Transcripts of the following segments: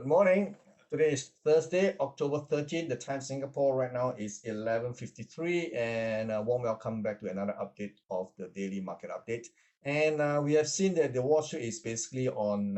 Good morning. Today is Thursday, October 13th. The time Singapore right now is 11:53, and a warm welcome back to another update of the daily market update. And we have seen that the Wall Street is basically on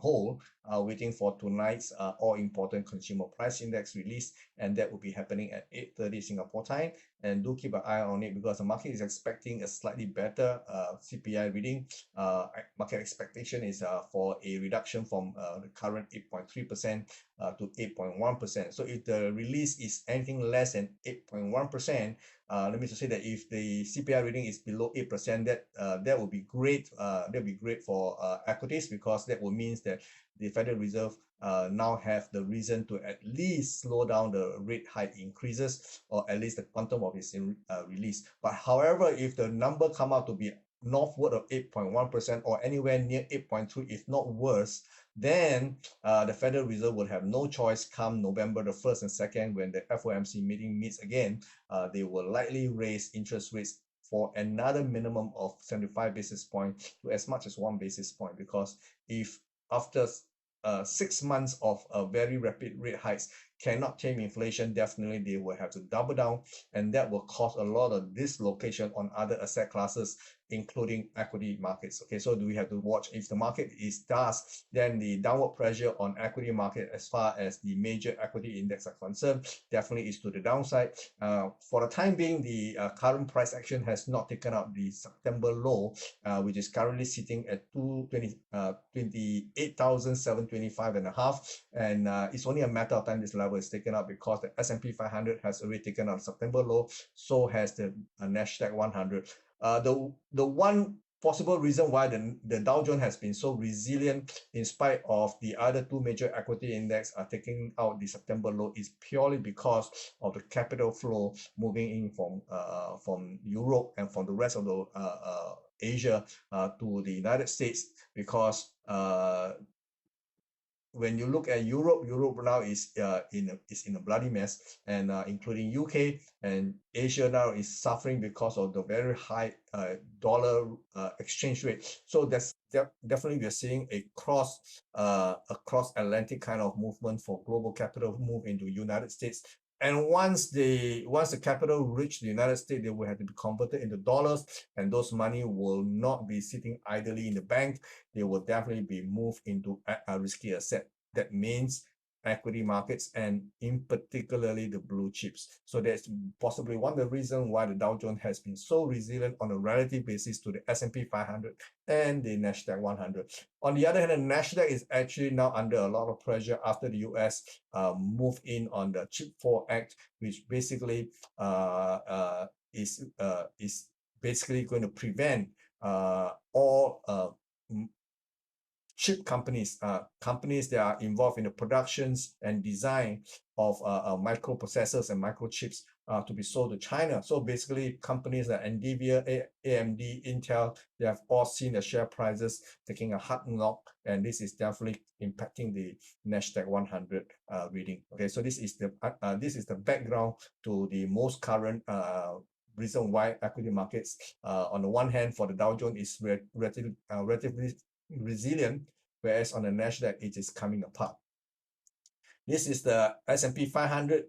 hold, waiting for tonight's all important consumer price index release, and that will be happening at 8:30 Singapore time. And do keep an eye on it because the market is expecting a slightly better CPI reading. Market expectation is for a reduction from the current 8.3% to 8.1%. So if the release is anything less than 8.1%, let me just say that if the CPI reading is below 8%, that would be great. That would be great for equities, because that will mean that the Federal Reserve now have the reason to at least slow down the rate hike increases, or at least the quantum of its release. But however, if the number come out to be northward of 8.1% or anywhere near 8.3, if not worse, then the Federal Reserve will have no choice come November the 1st and 2nd, when the FOMC meeting meets again. They will likely raise interest rates for another minimum of 75 basis points to as much as 1 basis point, because if after 6 months of very rapid rate hikes cannot tame inflation, definitely they will have to double down, and that will cause a lot of dislocation on other asset classes, including equity markets. Okay, so do we have to watch if the market does, then the downward pressure on equity market as far as the major equity index are concerned definitely is to the downside. For the time being, the current price action has not taken up the September low, which is currently sitting at 28,725.5, and it's only a matter of time this level is taken up, because the S&P 500 has already taken up September low, so has the Nasdaq 100. The one possible reason why the Dow Jones has been so resilient in spite of the other two major equity index are taking out the September low is purely because of the capital flow moving in from Europe and from the rest of the Asia to the United States, because when you look at Europe now is in a bloody mess, and including UK, and Asia now is suffering because of the very high dollar exchange rate. So that's definitely we are seeing a cross Atlantic kind of movement for global capital move into United States. And once the capital reach the United States, they will have to be converted into dollars, and those money will not be sitting idly in the bank. They will definitely be moved into a risky asset. That means equity markets, and in particularly the blue chips. So that's possibly one of the reasons why the Dow Jones has been so resilient on a relative basis to the S&P 500 and the Nasdaq 100. On the other hand, the Nasdaq is actually now under a lot of pressure after the US moved in on the Chip 4 Act, which basically is basically going to prevent all chip companies, companies that are involved in the productions and design of microprocessors and microchips to be sold to China. So basically, companies like NVIDIA, AMD, Intel, they have all seen the share prices taking a hard knock, and this is definitely impacting the Nasdaq 100 reading. Okay, so this is the background to the most current reason why equity markets, on the one hand, for the Dow Jones is relatively resilient, whereas on the Nasdaq it is coming apart. This is the S&P 500.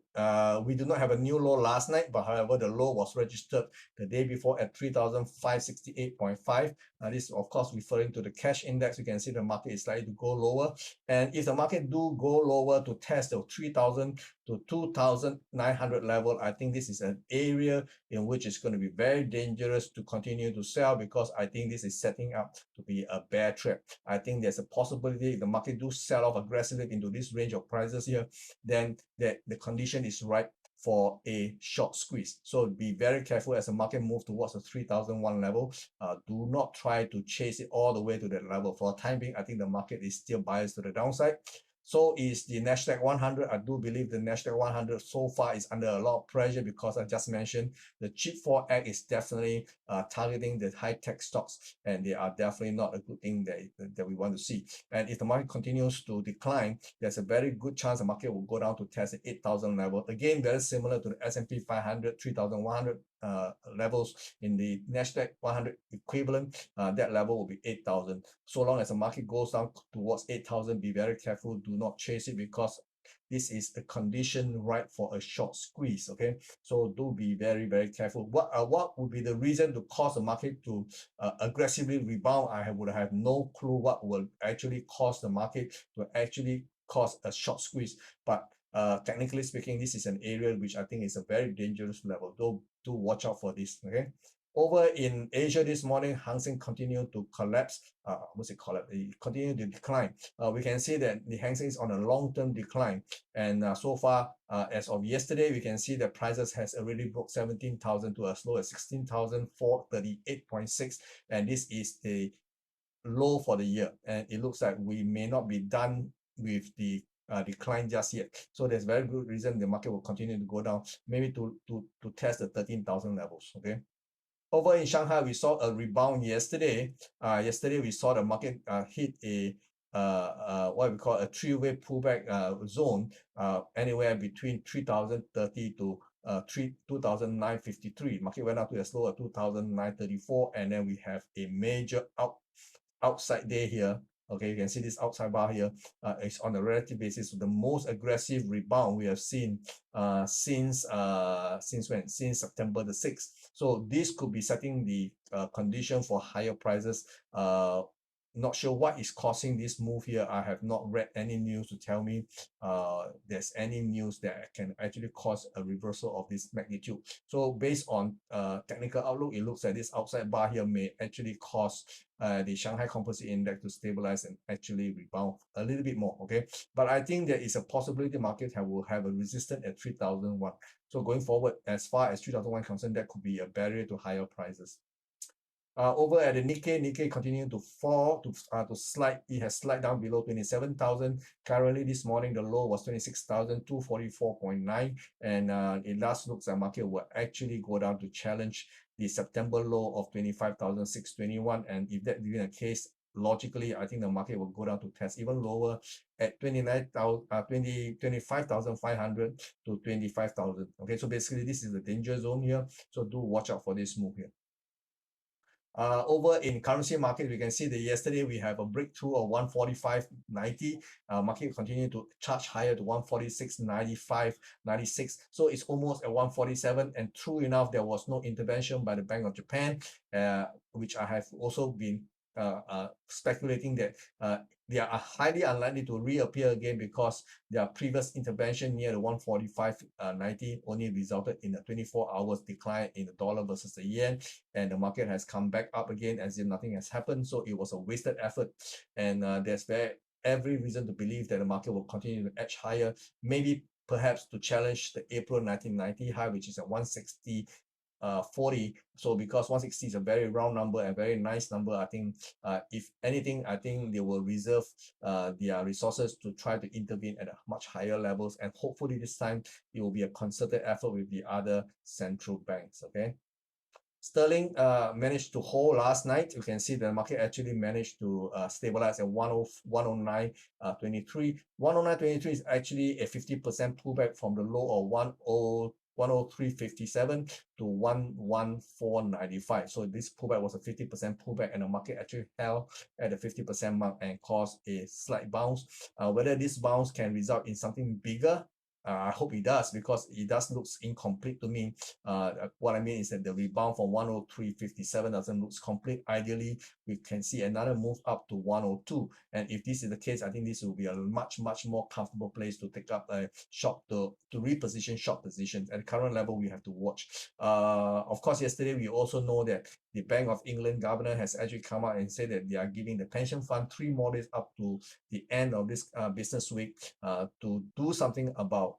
We do not have a new low last night, but however, the low was registered the day before at 3,568.5. This is of course referring to the cash index. You can see the market is likely to go lower. And if the market do go lower to test the 3,000 to 2,900 level, I think this is an area in which it's going to be very dangerous to continue to sell, because I think this is setting up to be a bear trap. I think there's a possibility if the market do sell off aggressively into this range of prices here, then the condition is right for a short squeeze. So be very careful as the market moves towards the 3,001 level. Do not try to chase it all the way to that level. For the time being, I think the market is still biased to the downside. So is the Nasdaq 100. I do believe the Nasdaq 100 so far is under a lot of pressure, because I just mentioned the Chip 4 Act is definitely targeting the high-tech stocks, and they are definitely not a good thing that we want to see. And if the market continues to decline, there's a very good chance the market will go down to test the 8,000 level. Again, very similar to the S&P 500, 3,100 levels in the Nasdaq 100 equivalent, that level will be 8,000. So long as the market goes down towards 8,000, be very careful. Do not chase it because this is a condition right for a short squeeze. Okay, so do be very, very careful. What would be the reason to cause the market to aggressively rebound? I would have no clue what will actually cause the market to actually cause a short squeeze. But technically speaking, this is an area which I think is a very dangerous level. Do watch out for this. Okay. Over in Asia this morning, Hang Seng continued to collapse. What's it called? It continued to decline. We can see that the Hang Seng is on a long-term decline, and so far, as of yesterday, we can see that prices has already broke 17,000 to as low as 16,438.6, and this is the low for the year. And it looks like we may not be done with the decline just yet. So there's very good reason the market will continue to go down, maybe to test the 13,000 levels. Okay. Over in Shanghai, we saw a rebound yesterday. Yesterday, we saw the market hit a what we call a three-way pullback zone, anywhere between 3,030 to 2,953. Market went up to as low as 2,934, and then we have a major outside day here. Okay, you can see this outside bar here. It's on a relative basis the most aggressive rebound we have seen since when? Since September the 6th. So this could be setting the condition for higher prices. Not sure what is causing this move here. I have not read any news to tell me there's any news that can actually cause a reversal of this magnitude. So based on technical outlook, it looks like this outside bar here may actually cause the Shanghai Composite Index to stabilize and actually rebound a little bit more. Okay, but I think there is a possibility the market will have a resistance at 3,001. So going forward, as far as 3,001 concerned, that could be a barrier to higher prices. Over at the Nikkei continued to fall, to slide. It has slid down below 27,000. Currently, this morning, the low was 26,244.9, and it last looks like market will actually go down to challenge the September low of 25,621. And if that being the case, logically, I think the market will go down to test even lower at 25,500 to 25,000. Okay, so basically, this is the danger zone here. So do watch out for this move here. Over in currency market, we can see that yesterday we have a breakthrough of 145.90. Market continued to charge higher to 146.95, so it's almost at 147. And true enough, there was no intervention by the Bank of Japan, which I have also been speculating that they are highly unlikely to reappear again because their previous intervention near the 145.90 only resulted in a 24 hours decline in the dollar versus the yen, and the market has come back up again as if nothing has happened. So it was a wasted effort, and there's every reason to believe that the market will continue to edge higher, maybe perhaps to challenge the April 1990 high, which is at 160. 40. So because 160 is a very round number, a very nice number, I think if anything, I think they will reserve their resources to try to intervene at a much higher levels, and hopefully this time it will be a concerted effort with the other central banks. Okay. Sterling managed to hold last night. You can see the market actually managed to stabilize at 109.23. 109.23 is actually a 50% pullback from the low of 103.57 to 114.95. So this pullback was a 50% pullback, and the market actually held at the 50% mark and caused a slight bounce. Whether this bounce can result in something bigger, I hope it does, because it does look incomplete to me. What I mean is that the rebound from 103.57 doesn't look complete. Ideally, we can see another move up to 102. And if this is the case, I think this will be a much more comfortable place to take up a short, to reposition short positions. At the current level, we have to watch. Of course, yesterday we also know that the Bank of England governor has actually come out and said that they are giving the pension fund 3 more days up to the end of this business week to do something about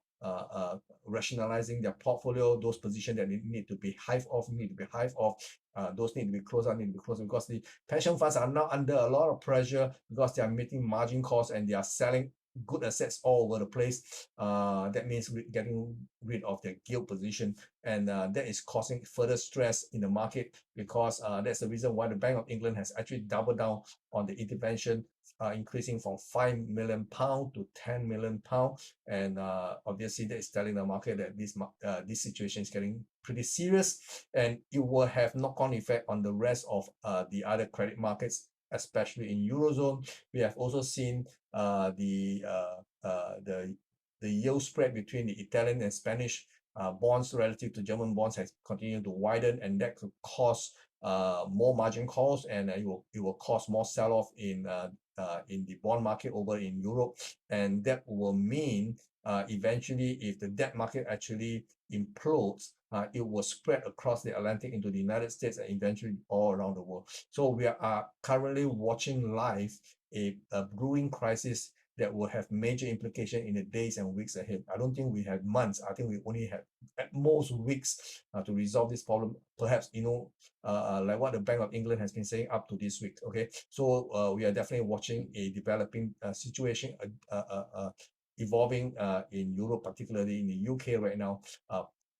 rationalizing their portfolio. Those positions that need to be hived off, those need to be closed out, because the pension funds are now under a lot of pressure because they are meeting margin costs and they are selling good assets all over the place. That means getting rid of their gilt position, and that is causing further stress in the market, because that's the reason why the Bank of England has actually doubled down on the intervention increasing from 5 million pound to 10 million pound, and obviously that is telling the market that this situation is getting pretty serious, and it will have knock-on effect on the rest of the other credit markets, especially in Eurozone. We have also seen the yield spread between the Italian and Spanish bonds relative to German bonds has continued to widen, and that could cause more margin calls, and it will cause more sell-off in the bond market over in Europe, and that will mean eventually, if the debt market actually implodes, it will spread across the Atlantic into the United States and eventually all around the world. So we are currently watching live a brewing crisis that will have major implication in the days and weeks ahead. I don't think we have months. I think we only have at most weeks to resolve this problem. Perhaps, like what the Bank of England has been saying, up to this week. Okay, so we are definitely watching a developing situation, evolving in Europe, particularly in the UK right now.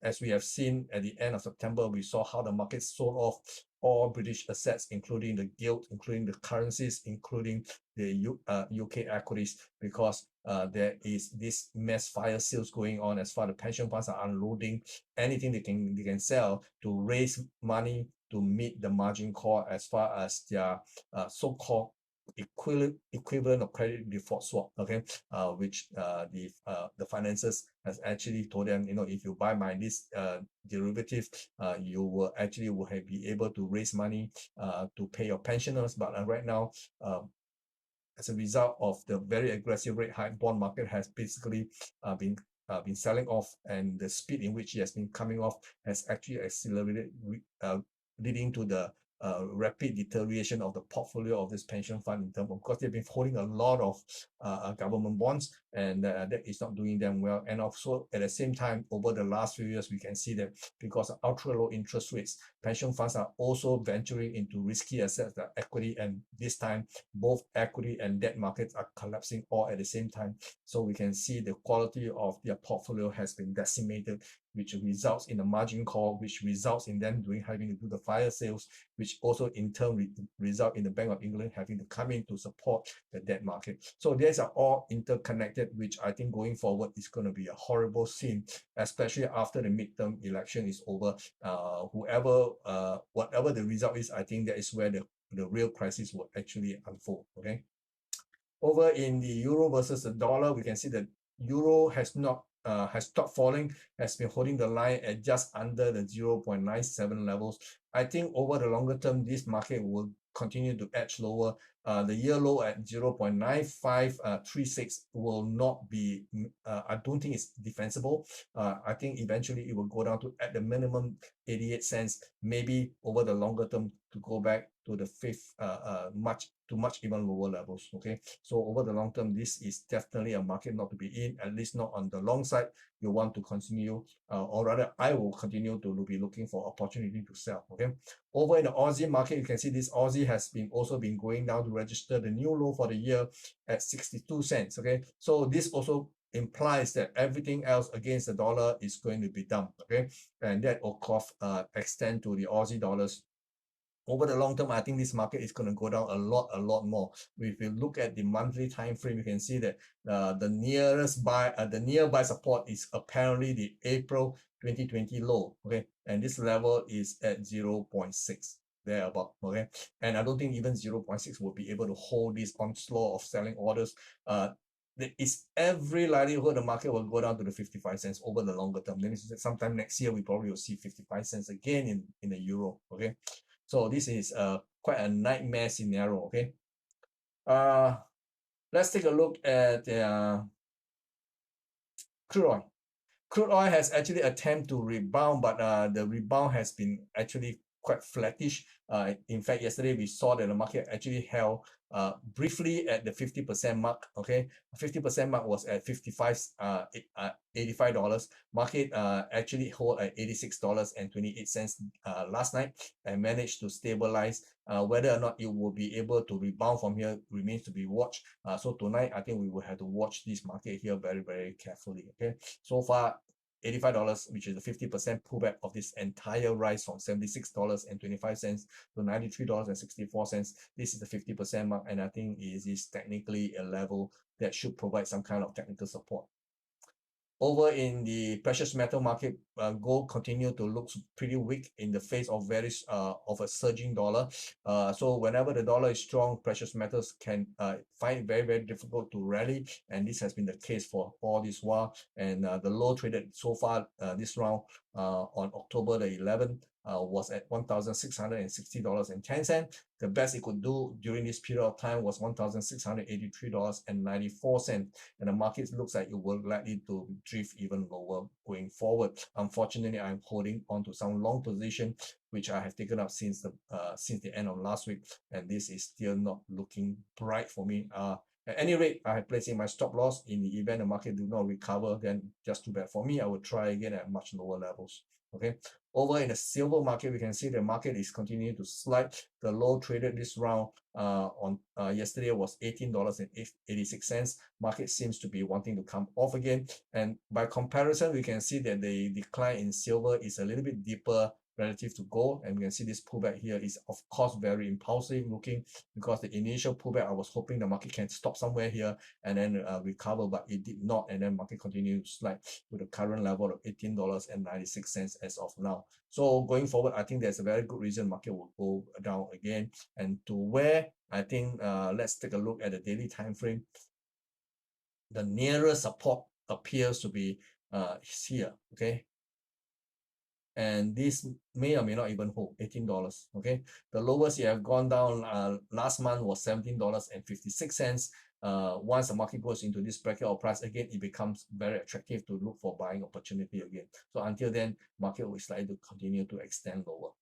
As we have seen at the end of September, we saw how the market sold off all British assets, including the gilt, including the currencies, including the UK equities, because there is this mass fire sales going on as far as the pension funds are unloading anything they can sell to raise money to meet the margin call as far as their so-called equivalent of credit default swap, okay, which the financiers has actually told them, if you buy this derivative, you will actually be able to raise money to pay your pensioners. But right now, as a result of the very aggressive rate hike, bond market has basically been selling off, and the speed in which it has been coming off has actually accelerated, leading to the rapid deterioration of the portfolio of this pension fund, in terms of course they've been holding a lot of government bonds, and that is not doing them well. And also at the same time, over the last few years, we can see that because of ultra low interest rates, pension funds are also venturing into risky assets like equity, and this time both equity and debt markets are collapsing all at the same time. So we can see the quality of their portfolio has been decimated, which results in a margin call, which results in them having to do the fire sales, which also in turn result in the Bank of England having to come in to support the debt market. So these are all interconnected, which I think going forward is going to be a horrible scene, especially after the midterm election is over. Whatever the result is, I think that is where the real crisis will actually unfold. Okay. Over in the euro versus the dollar, we can see that euro has stopped falling, has been holding the line at just under the 0.97 levels. I think over the longer term, this market will continue to edge lower. The year low at 0.9536 will not be, I don't think it's defensible. I think eventually it will go down to, at the minimum, 88 cents, maybe over the longer term to go back to the much even lower levels. Okay, so over the long term, this is definitely a market not to be in, at least not on the long side. You want to continue, or rather I will continue to be looking for opportunity to sell. Okay, over in the Aussie market, you can see this Aussie has also been going down to register the new low for the year at 62 cents. Okay, so this also implies that everything else against the dollar is going to be down. Okay, and that of course extend to the Aussie dollars. Over the long term, I think this market is going to go down a lot more. If you look at the monthly time frame, you can see that the nearby support is apparently the April 2020 low. Okay, and this level is at 0.6 thereabout. Okay, and I don't think even 0.6 will be able to hold this onslaught of selling orders. There is every likelihood the market will go down to the 55 cents over the longer term. That means sometime next year we probably will see 55 cents again in the euro. Okay, so this is quite a nightmare scenario. Okay, let's take a look at crude oil. Crude oil has actually attempted to rebound, but the rebound has been actually quite flattish. In fact, yesterday we saw that the market actually held briefly at the 50% mark. Okay, 50% mark was at $85. Market actually hold at $86.28 last night and managed to stabilize. Whether or not it will be able to rebound from here remains to be watched. So tonight I think we will have to watch this market here very carefully. Okay, so far $85, which is a 50% pullback of this entire rise from $76.25 to $93.64. This is the 50% mark, and I think it is technically a level that should provide some kind of technical support. Over in the precious metal market, gold continued to look pretty weak in the face of of a surging dollar. So whenever the dollar is strong, precious metals can find it very difficult to rally, and this has been the case for all this while. And the low traded so far this round on October the 11th was at $1,660.10. The best it could do during this period of time was $1,683.94, and the market looks like it will likely to drift even lower going forward. Unfortunately, I'm holding on to some long position which I have taken up since the end of last week, and this is still not looking bright for me. At any rate, I have placed in my stop loss. In the event the market do not recover, then just too bad for me. I will try again at much lower levels. Okay. Over in the silver market, we can see the market is continuing to slide. The low traded this round on yesterday was $18.86. Market seems to be wanting to come off again. And by comparison, we can see that the decline in silver is a little bit deeper relative to gold, and we can see this pullback here is of course very impulsive looking, because the initial pullback I was hoping the market can stop somewhere here and then recover, but it did not, and then market continued to slide to the current level of $18.96 as of now. So going forward, I think there's a very good reason market will go down again, and to where I think let's take a look at the daily time frame. The nearest support appears to be here. Okay, and this may or may not even hold $18. Okay, the lowest it have gone down last month was $17.56. Once the market goes into this bracket of price again, it becomes very attractive to look for buying opportunity again. So until then, market will likely to continue to extend lower.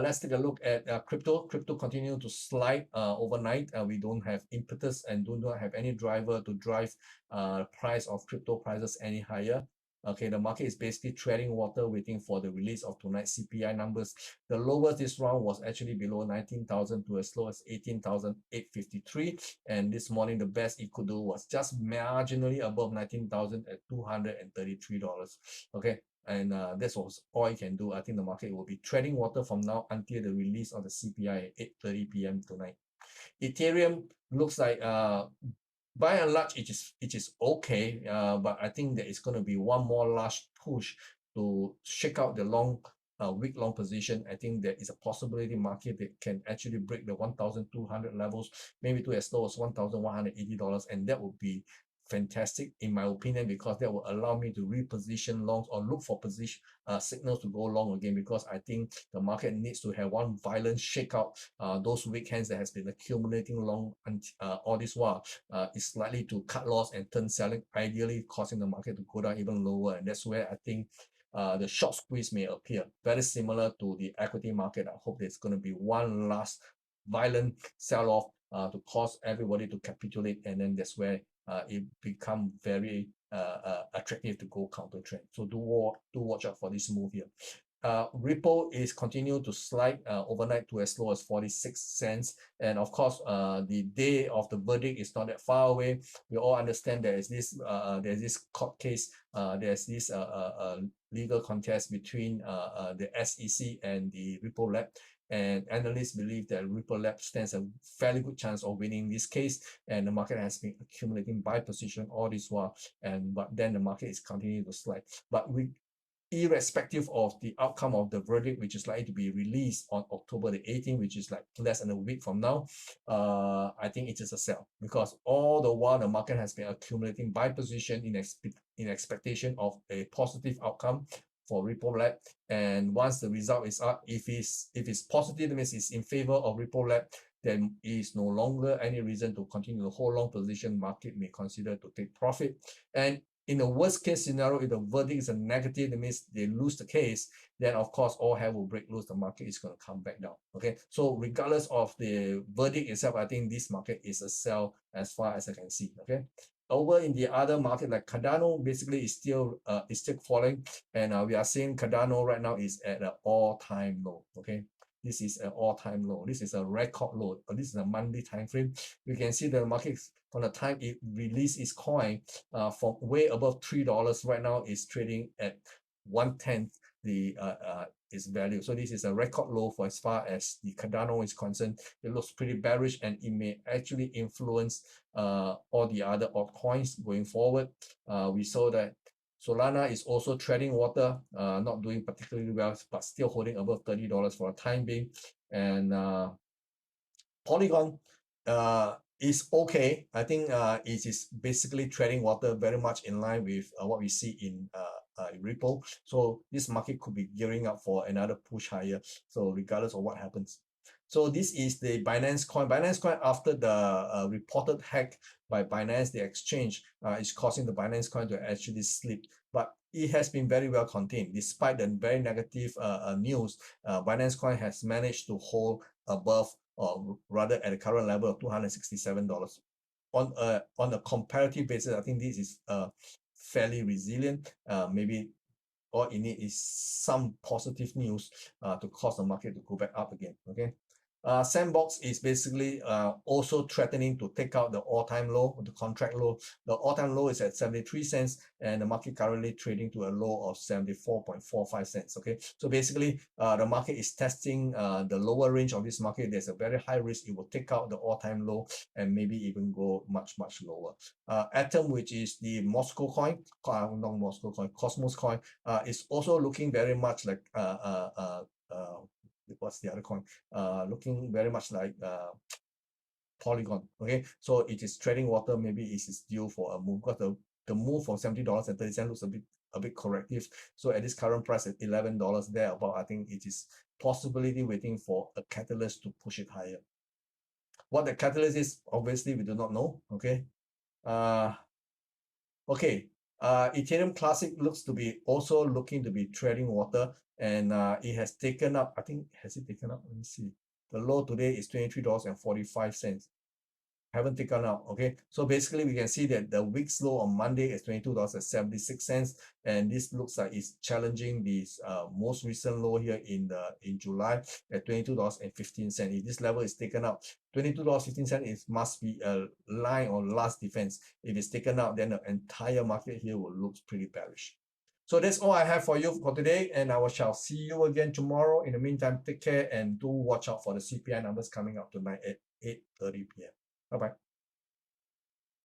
Let's take a look at crypto. Crypto continue to slide overnight. We don't have impetus and do not have any driver to drive price of crypto prices any higher. Okay, the market is basically treading water, waiting for the release of tonight's CPI numbers. The lowest this round was actually below 19,000 to as low as 18,853, and this morning the best it could do was just marginally above 19,000 at $233. Okay, and that's all it can do. I think the market will be treading water from now until the release of the CPI at 8:30 p.m. tonight. Ethereum looks like by and large it is okay, but I think there is going to be one more large push to shake out the week long position. I think there is a possibility market that can actually break the 1,200 levels, maybe to as low as $1,180, and that would be fantastic in my opinion, because that will allow me to reposition longs or look for position signals to go long again, because I think the market needs to have one violent shakeout. Those weekends that has been accumulating long all this while is likely to cut loss and turn selling, ideally causing the market to go down even lower, and that's where I think the short squeeze may appear, very similar to the equity market. I hope there's going to be one last violent sell-off to cause everybody to capitulate, and then that's where it become very attractive to go counter trend. So do watch out for this move here. Ripple is continuing to slide overnight to as low as 46 cents, and of course the day of the verdict is not that far away. We all understand there's this court case, there's this legal contest between the SEC and the Ripple Lab, and analysts believe that Ripple Lab stands a fairly good chance of winning this case, and the market has been accumulating buy position all this while, but then the market is continuing to slide. But irrespective of the outcome of the verdict, which is likely to be released on October the 18th, which is like less than a week from now, I think it is a sell, because all the while the market has been accumulating buy position in expectation of a positive outcome for Ripple Lab. And once the result is up, if it's positive, that means it's in favor of Ripple Lab, then is no longer any reason to continue to hold long position. Market may consider to take profit. And in the worst case scenario, if the verdict is a negative, that means they lose the case, then of course all hell will break loose. The market is going to come back down. Okay, so regardless of the verdict itself, I think this market is a sell as far as I can see. Okay, over in the other market like Cardano, basically is still falling, and we are seeing Cardano right now is at an all-time low. Okay, this is an all-time low. This is a record low. This is a monthly time frame. You can see the market from the time it released its coin from way above $3 right now is trading at 1/10 the its value. So this is a record low for as far as the Cardano is concerned. It looks pretty bearish, and it may actually influence all the other altcoins going forward. We saw that Solana is also treading water, not doing particularly well, but still holding above $30 for a time being. And Polygon is okay. I think it is basically treading water, very much in line with what we see in Ripple. So this market could be gearing up for another push higher. So regardless of what happens. So this is the Binance coin. Binance coin, after the reported hack by Binance, the exchange, is causing the Binance coin to actually slip. But it has been very well contained. Despite the very negative news, Binance coin has managed to hold above, or rather at the current level of $267. On a comparative basis, I think this is fairly resilient. Maybe all it needs is some positive news to cause the market to go back up again. Okay. Sandbox is basically also threatening to take out the all-time low, the contract low. The all-time low is at 73 cents, and the market currently trading to a low of 74.45 cents. Okay, so basically the market is testing the lower range of this market. There's a very high risk it will take out the all-time low and maybe even go much lower. Atom, which is the Moscow coin, not Moscow coin, Cosmos coin, is also looking very much like what's the other coin, looking very much like Polygon. Okay, so it is trading water. Maybe it is due for a move, because the move from $70.30 looks a bit corrective. So at this current price at $11 thereabout, I think it is possibility waiting for a catalyst to push it higher. What the catalyst is, obviously we do not know. Okay, Ethereum Classic looks to be also looking to be trading water, and it has taken up, I think, has it taken up? Let me see. The low today is $23.45. Haven't taken out. Okay, so basically we can see that the week's low on Monday is $22.76, and this looks like it's challenging this most recent low here in July at $22.15. If this level is taken out, $22.15 must be a line or last defense. If it's taken out, then the entire market here will look pretty bearish. So that's all I have for you for today, and I shall see you again tomorrow. In the meantime, take care and do watch out for the CPI numbers coming out tonight at 8:30 p.m. Bye-bye.